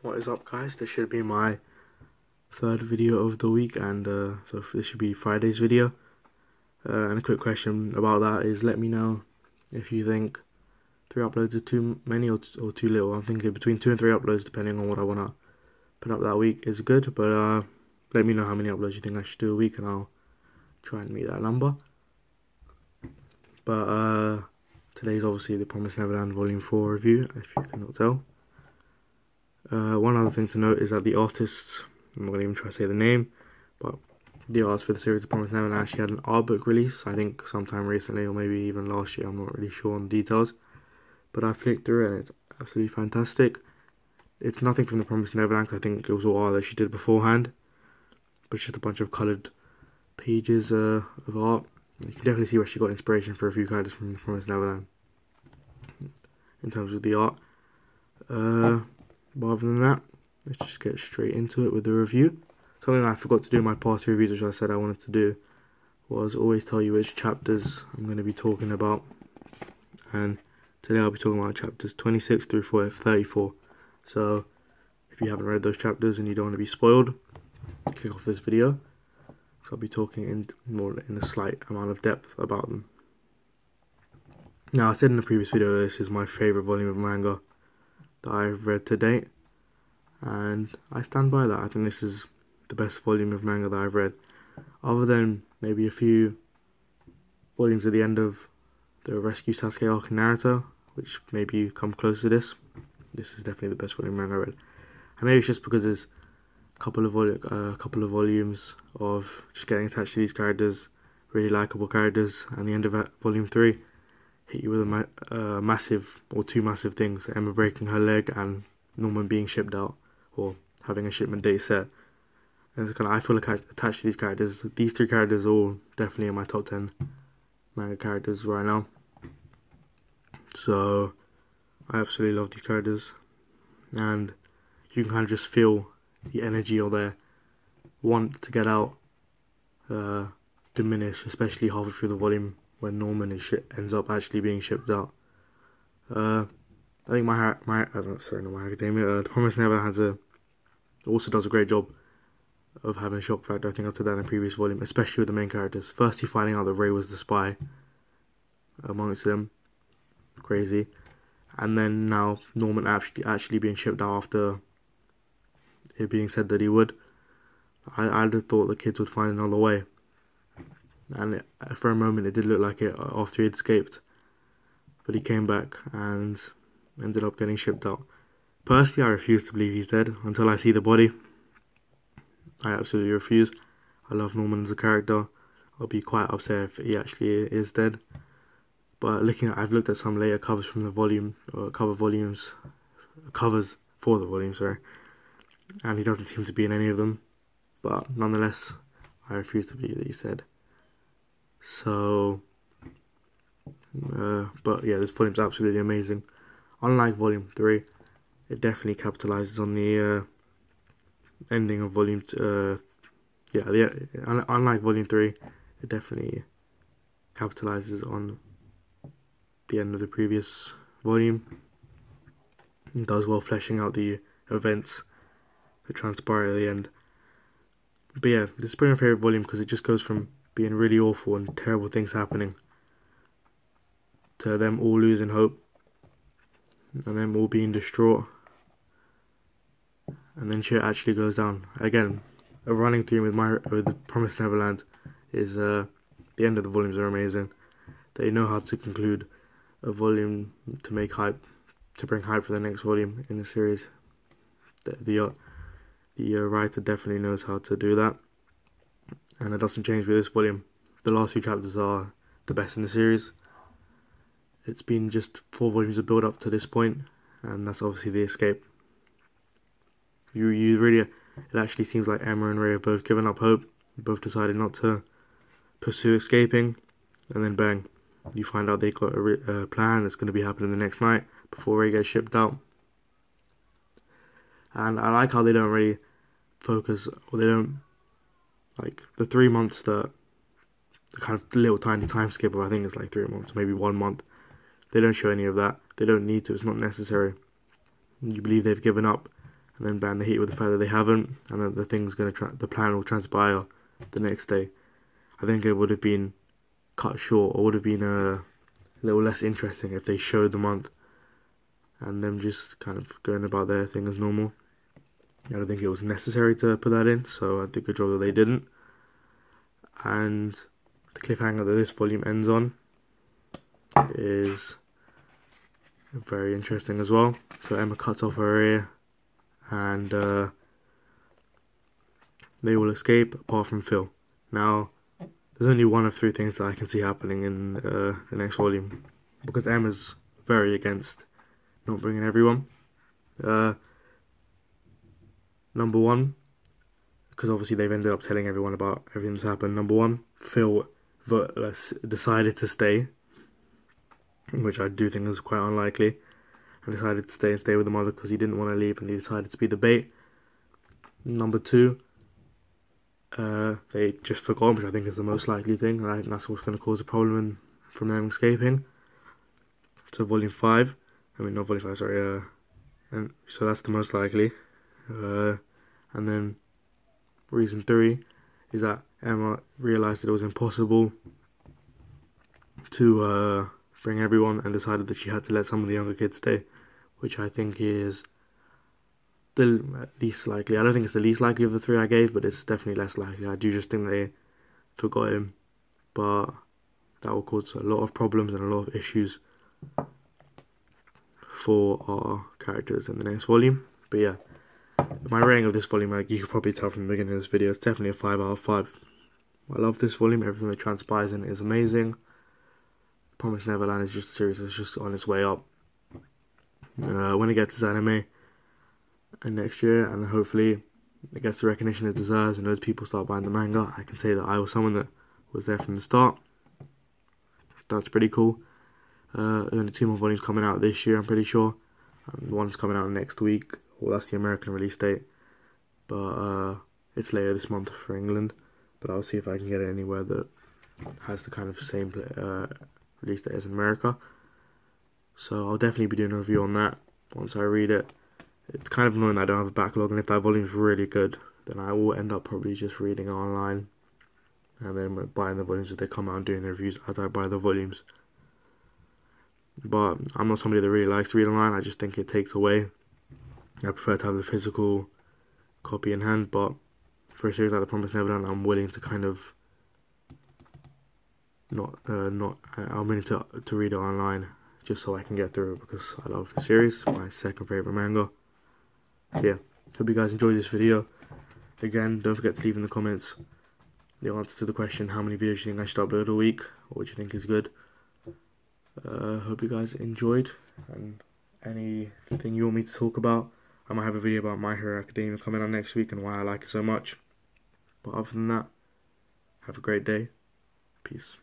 What is up, guys? This should be my third video of the week, and so this should be Friday's video. And a quick question about that is, let me know if you think 3 uploads are too many or too little. I'm thinking between 2 and 3 uploads, depending on what I want to put up that week, is good. But let me know how many uploads you think I should do a week, and I'll try and meet that number. But today's obviously the Promised Neverland Volume 4 review, if you cannot tell. One other thing to note is that the artists, I'm not going to even try to say the name, but the artist for the series The Promised Neverland actually had an art book release, I think sometime recently, or maybe even last year. I'm not really sure on the details, but I flicked through it and it's absolutely fantastic. It's nothing from The Promised Neverland, I think it was all art that she did beforehand, but it's just a bunch of coloured pages of art. You can definitely see where she got inspiration for a few characters from The Promised Neverland in terms of the art. But other than that, let's just get straight into it with the review. Something I forgot to do in my past reviews, which I said I wanted to do, was always tell you which chapters I'm going to be talking about. And today I'll be talking about chapters 26 through 34. So if you haven't read those chapters and you don't want to be spoiled, click off this video, because I'll be talking in a slight amount of depth about them. Now, I said in the previous video this is my favourite volume of manga that I've read to date, and I stand by that. I think this is the best volume of manga that I've read, other than maybe a few volumes at the end of the Rescue Sasuke arc in Naruto, which maybe come close to this. This is definitely the best volume of manga I read, and maybe it's just because there's a couple of volumes of just getting attached to these characters, really likable characters, and the end of volume 3 hit you with a massive, or two massive things: Emma breaking her leg and Norman being shipped out, or having a shipment date set. And it's kind of, I feel like attached to these characters. These 3 characters are all definitely in my top 10 manga characters right now. So I absolutely love these characters, and you can kind of just feel the energy or their want to get out diminish, especially halfway through the volume when Norman ends up actually being shipped out. I think The Promised Neverland also does a great job of having a shock factor. I think I said that in the previous volume, especially with the main characters. First, you finding out that Ray was the spy amongst them, crazy, and then now Norman actually being shipped out after it being said that he would. I'd have thought the kids would find another way, and for a moment it did look like it after he had escaped, but he came back and ended up getting shipped out. Personally, I refuse to believe he's dead until I see the body. I absolutely refuse. I love Norman as a character. I'll be quite upset if he actually is dead. But I've looked at some later covers from the volume, or covers for the volume, sorry, and he doesn't seem to be in any of them. But nonetheless, I refuse to believe that he's dead. So, but yeah, this volume's absolutely amazing. Unlike volume 3, it definitely capitalizes on the ending of volume 2. Unlike volume 3, it definitely capitalizes on the end of the previous volume. It does well fleshing out the events that transpire at the end. But yeah, this is probably my favourite volume because it just goes from being really awful and terrible things happening to them all losing hope and them all being distraught, and then shit actually goes down. Again, a running theme with The Promised Neverland is the end of the volumes are amazing. They know how to conclude a volume to bring hype for the next volume in the series. The writer definitely knows how to do that, and it doesn't change with this volume. The last few chapters are the best in the series. It's been just 4 volumes of build up to this point, and that's obviously the escape. It actually seems like Emma and Ray have both given up hope, both decided not to pursue escaping, and then bang, you find out they got a plan that's going to be happening the next night before Ray gets shipped out. And I like how they don't really focus, or they don't, like, the 3 months that the kind of little tiny time skip of, I think it's like 3 months, maybe 1 month. They don't show any of that. They don't need to. It's not necessary. You believe they've given up, and then ban the heat with the fact that they haven't, and that the plan will transpire the next day. I think it would have been cut short, or would have been a little less interesting if they showed the month and them just kind of going about their thing as normal. I don't think it was necessary to put that in, so I think good job that they didn't. And the cliffhanger that this volume ends on is very interesting as well. So Emma cuts off her ear, and they will escape apart from Phil. Now, there's only one of three things that I can see happening in the next volume, because Emma's very against not bringing everyone. Number one, because obviously they've ended up telling everyone about everything that's happened. Number one, Phil decided to stay, which I do think is quite unlikely, and decided to stay with the mother because he didn't want to leave, and he decided to be the bait. Number two, they just forgot, which I think is the most likely thing, and I think that's what's going to cause a problem from them escaping. So volume 5, not volume 5, sorry, and so that's the most likely. And then reason 3 is that Emma realised that it was impossible to bring everyone, and decided that she had to let some of the younger kids stay, which I think is the least likely. I don't think it's the least likely of the 3 I gave, but it's definitely less likely. I do just think they forgot him, but that will cause a lot of problems and a lot of issues for our characters in the next volume. But yeah, my rating of this volume, like you can probably tell from the beginning of this video, it's definitely a 5 out of 5. I love this volume. Everything that transpires in it is amazing. Promised Neverland is just a series that's just on its way up. When it gets its anime and next year, and hopefully it gets the recognition it deserves, and those people start buying the manga, I can say that I was someone that was there from the start. That's pretty cool. There's only 2 more volumes coming out this year, I'm pretty sure. One's coming out next week. Well, that's the American release date, but it's later this month for England. But I'll see if I can get it anywhere that has the kind of same release date as in America. So I'll definitely be doing a review on that once I read it. It's kind of annoying that I don't have a backlog, and if that volume's really good, then I will end up probably just reading it online, and then buying the volumes as they come out and doing the reviews as I buy the volumes. But I'm not somebody that really likes to read online. I just think it takes away. I prefer to have the physical copy in hand, but for a series like The Promised Neverland, I'm willing to kind of I'm willing to read it online just so I can get through it, because I love the series. It's my second favourite manga. So yeah, hope you guys enjoyed this video. Again, don't forget to leave in the comments the answer to the question, how many videos do you think I should upload a week, or what do you think is good. Hope you guys enjoyed, and anything you want me to talk about, I might have a video about My Hero Academia coming out next week and why I like it so much. But other than that, have a great day. Peace.